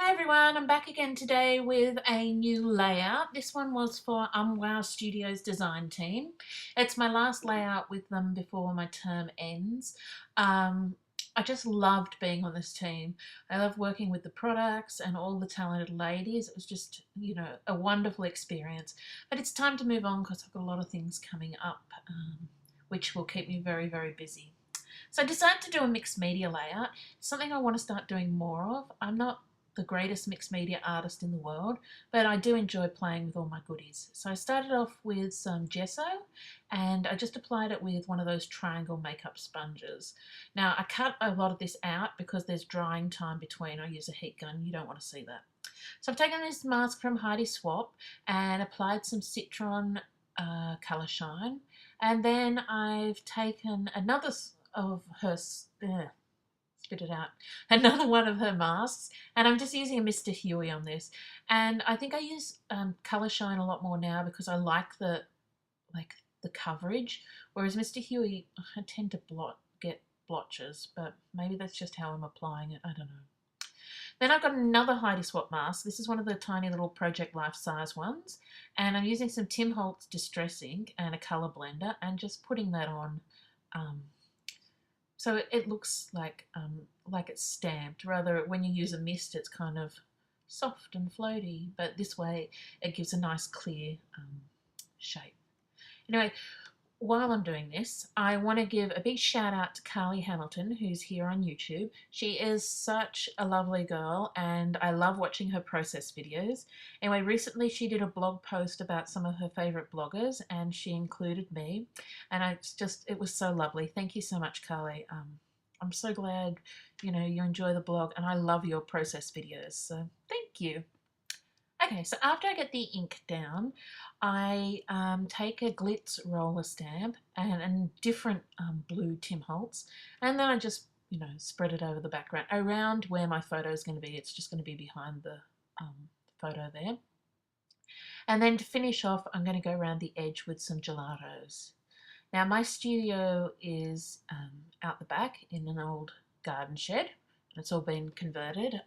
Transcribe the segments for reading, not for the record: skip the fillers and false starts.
Hi everyone, I'm back again today with a new layout. This one was for Wow Studios design team. It's my last layout with them before my term ends. Um, I just loved being on this team. I love working with the products and all the talented ladies. It was just, a wonderful experience. But it's time to move on because I've got a lot of things coming up, which will keep me very, very busy. So I decided to do a mixed media layout, something I want to start doing more of. I'm not the greatest mixed media artist in the world, but I do enjoy playing with all my goodies. So I started off with some gesso and I just applied it with one of those triangle makeup sponges. Now I cut a lot of this out because there's drying time between. I use a heat gun, you don't want to see that. So I've taken this mask from Heidi Swap and applied some Citron Colour Shine, and then I've taken another of her, spit it out, another one of her masks, and I'm just using a Mr. Huey on this. And I think I use Colour Shine a lot more now because I like the coverage, whereas Mr. Huey, I tend to get blotches, but maybe that's just how I'm applying it. I don't know. Then I've got another Heidi Swap mask. This is one of the tiny little Project Life size ones. And I'm using some Tim Holtz Distress ink and a colour blender and just putting that on. Um, so it looks like it's stamped. Rather, when you use a mist, it's kind of soft and floaty. But this way, it gives a nice clear shape. Anyway, while I'm doing this, I want to give a big shout out to Carly Hamilton, who's here on YouTube. She is such a lovely girl, and I love watching her process videos. Anyway, recently she did a blog post about some of her favourite bloggers, and she included me, and it was so lovely. Thank you so much, Carly. I'm so glad, you enjoy the blog, and I love your process videos, so thank you. Okay, so after I get the ink down, I take a Glitz roller stamp and a different blue Tim Holtz, and then I just, spread it over the background around where my photo is going to be. It's just going to be behind the photo there. And then to finish off, I'm going to go around the edge with some gelatos. Now, my studio is out the back in an old garden shed. It's all been converted.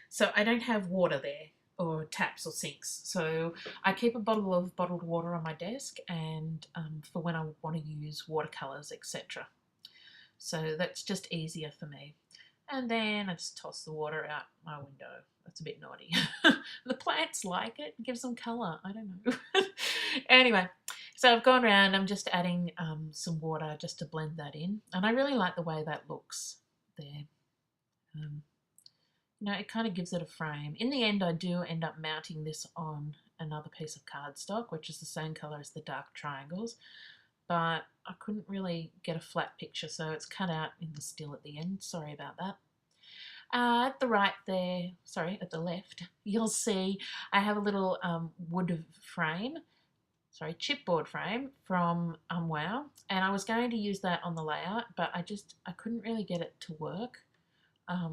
So I don't have water there or taps or sinks. So I keep a bottle of bottled water on my desk and for when I want to use watercolours, etc. So that's just easier for me. And then I just toss the water out my window. That's a bit naughty. The plants like it gives them colour. I don't know. Anyway, so I've gone around. I'm just adding some water just to blend that in. And I really like the way that looks there. Um, it kind of gives it a frame. In the end, I do end up mounting this on another piece of cardstock, which is the same colour as the dark triangles, but I couldn't really get a flat picture, so it's cut out in the still at the end. Sorry about that. At the right there, sorry, at the left, you'll see I have a little wood frame, sorry, chipboard frame from Wow, and I was going to use that on the layout, but I couldn't really get it to work.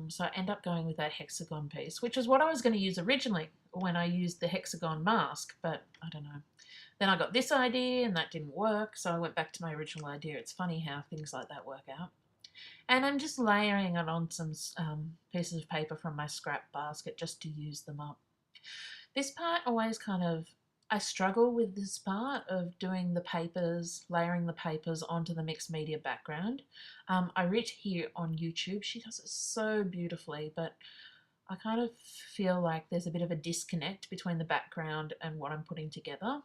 So I end up going with that hexagon piece, which is what I was going to use originally when I used the hexagon mask, but I don't know. Then I got this idea and that didn't work, so I went back to my original idea. It's funny how things like that work out. And I'm just layering it on some pieces of paper from my scrap basket just to use them up. This part always I struggle with this part of doing the papers, layering the papers onto the mixed media background. Irit here on YouTube, she does it so beautifully, but I kind of feel like there's a bit of a disconnect between the background and what I'm putting together.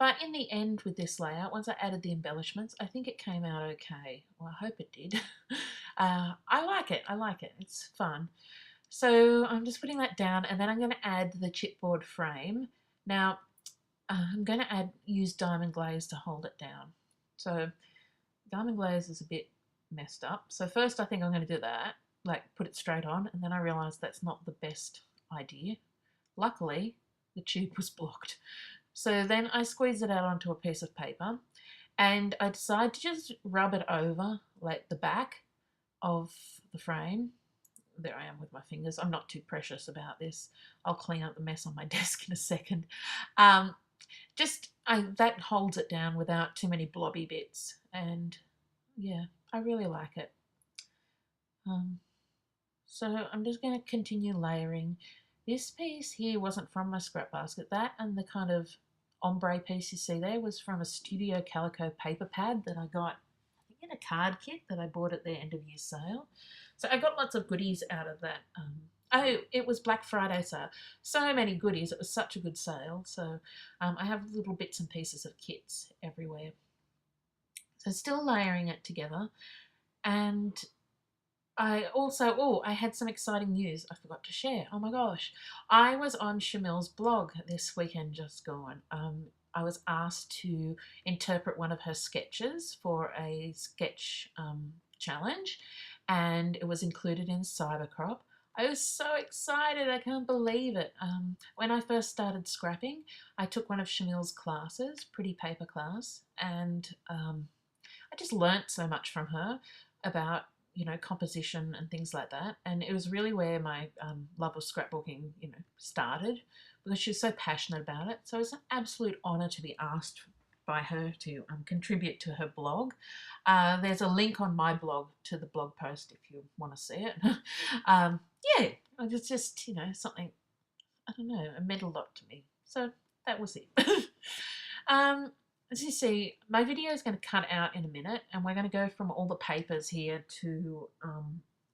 But in the end with this layout, once I added the embellishments, I think it came out okay. Well, I hope it did. I like it. I like it. It's fun. So I'm just putting that down and then I'm going to add the chipboard frame. Now, I'm going to use diamond glaze to hold it down. So diamond glaze is a bit messed up. So first I think I'm going to do that, like put it straight on, and then I realised that's not the best idea. Luckily, the tube was blocked. So then I squeeze it out onto a piece of paper and I decide to just rub it over like the back of the frame. There I am with my fingers. I'm not too precious about this. I'll clean up the mess on my desk in a second. That holds it down without too many blobby bits, and yeah, I really like it. Um, So I'm just going to continue layering. This piece here wasn't from my scrap basket. That and the kind of ombre piece you see there was from a Studio Calico paper pad that I got, I think, in a card kit that I bought at their end of year sale. So I got lots of goodies out of that. Oh, it was Black Friday sale. So many goodies. It was such a good sale. So I have little bits and pieces of kits everywhere. So still layering it together. And I also, oh, I had some exciting news I forgot to share. Oh my gosh. I was on Shamil's blog this weekend just gone. I was asked to interpret one of her sketches for a sketch challenge, and it was included in Cybercrop. I was so excited, I can't believe it. When I first started scrapping, I took one of Shamil's classes, Pretty Paper class, and I just learnt so much from her about, you know, composition and things like that. And it was really where my love of scrapbooking, you know, started, because she was so passionate about it. So it's an absolute honour to be asked by her to contribute to her blog. There's a link on my blog to the blog post if you want to see it. Yeah, it's just, you know, something, I don't know, it meant a lot to me. So that was it. As you see, my video is going to cut out in a minute, and we're going to go from all the papers here to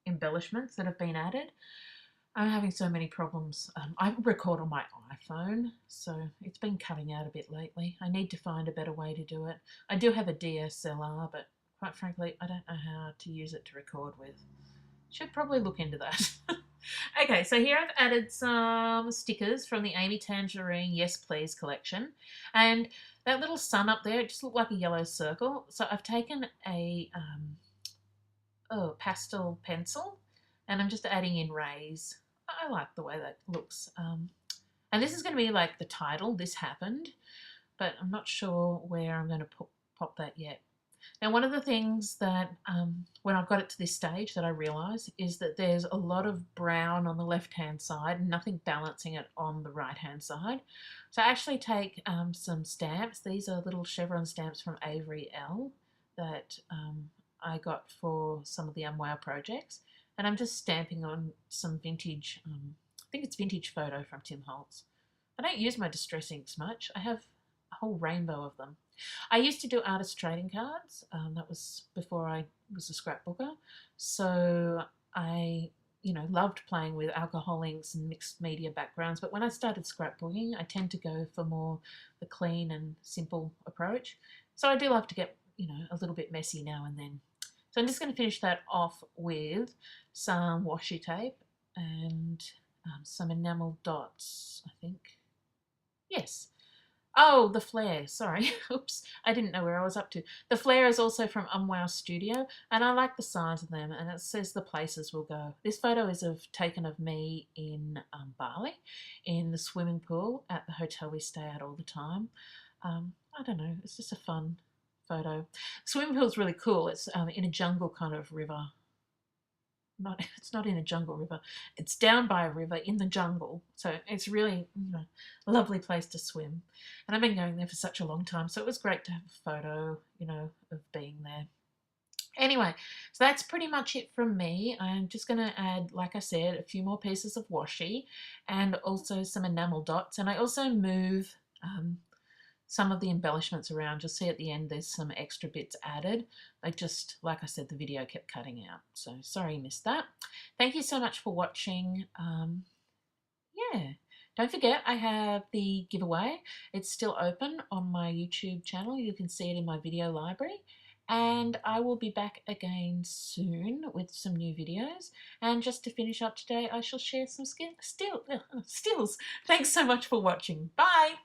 embellishments that have been added. I'm having so many problems. I record on my iPhone, so it's been cutting out a bit lately. I need to find a better way to do it. I do have a DSLR, but quite frankly, I don't know how to use it to record with. Should probably look into that. Okay, so here I've added some stickers from the Amy Tangerine Yes Please collection. And that little sun up there, it just looked like a yellow circle. So I've taken a pastel pencil, and I'm just adding in rays. I like the way that looks. And this is going to be like the title, This Happened, but I'm not sure where I'm going to pop that yet. Now, one of the things that when I've got it to this stage that I realise is that there's a lot of brown on the left-hand side and nothing balancing it on the right-hand side. So I actually take some stamps. These are little chevron stamps from Avery Elle that I got for some of the Unwow projects. And I'm just stamping on some vintage, I think it's vintage photo from Tim Holtz. I don't use my distress inks much. I have a whole rainbow of them. I used to do artist trading cards. That was before I was a scrapbooker. So I, you know, loved playing with alcohol inks and mixed media backgrounds. But when I started scrapbooking, I tend to go for more the clean and simple approach. So I do love to get, you know, a little bit messy now and then. So I'm just going to finish that off with some washi tape and some enamel dots, I think. Yes. Oh, the flare, sorry. Oops, I didn't know where I was up to. The flare is also from Unwow Studio, and I like the size of them, and it says the places we'll go. This photo is taken of me in Bali, in the swimming pool at the hotel we stay at all the time. I don't know, it's just a fun photo. The swimming pool is really cool. It's in a jungle kind of river. It's not in a jungle river. It's down by a river in the jungle. So it's really, you know, a lovely place to swim. And I've been going there for such a long time. So it was great to have a photo, you know, of being there. Anyway, so that's pretty much it from me. I'm just going to add, like I said, a few more pieces of washi and also some enamel dots. And I also move some of the embellishments around. You'll see at the end there's some extra bits added. I just, like I said, the video kept cutting out. So sorry you missed that. Thank you so much for watching. Yeah. Don't forget, I have the giveaway. It's still open on my YouTube channel. You can see it in my video library. And I will be back again soon with some new videos. And just to finish up today, I shall share some stills. Thanks so much for watching. Bye.